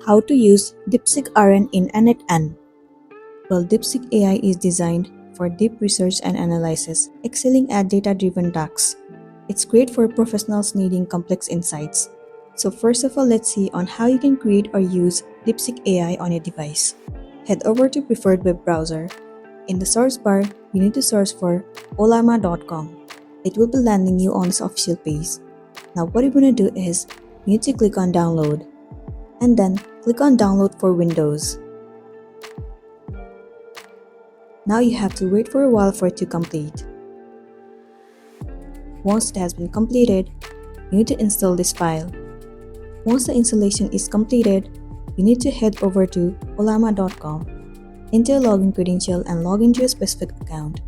How to use DeepSeek R1 in n8n. Well, DeepSeek AI is designed for deep research and analysis, excelling at data-driven tasks. It's great for professionals needing complex insights. So first of all, let's see on how you can create or use DeepSeek AI on your device. Head over to preferred web browser. In the source bar, you need to search for olama.com. It will be landing you on its official page. Now what you're going to do is, you need to click on download and then click on download for Windows. Now you have to wait for a while for it to complete. Once it has been completed, you need to install this file. Once the installation is completed, you need to head over to olama.com, enter your login credential and log into your specific account.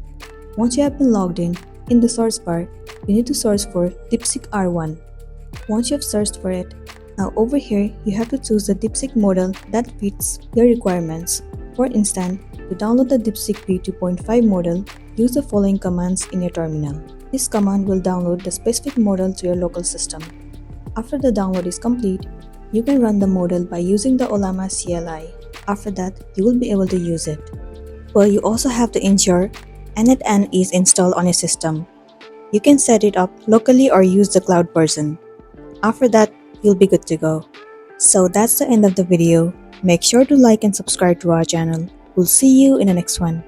Once you have been logged in the search bar, you need to search for DeepSeek R1. Once you have searched for it, now over here you have to choose the DeepSeek model that fits your requirements. For instance, to download the DeepSeek V2.5 model, use the following commands in your terminal. This command will download the specific model to your local system. After the download is complete, you can run the model by using the Olama CLI. After that, you will be able to use it. Well, you also have to ensure n8n is installed on your system. You can set it up locally or use the cloud version. After that, you'll be good to go. So that's the end of the video. Make sure to like and subscribe to our channel. We'll see you in the next one.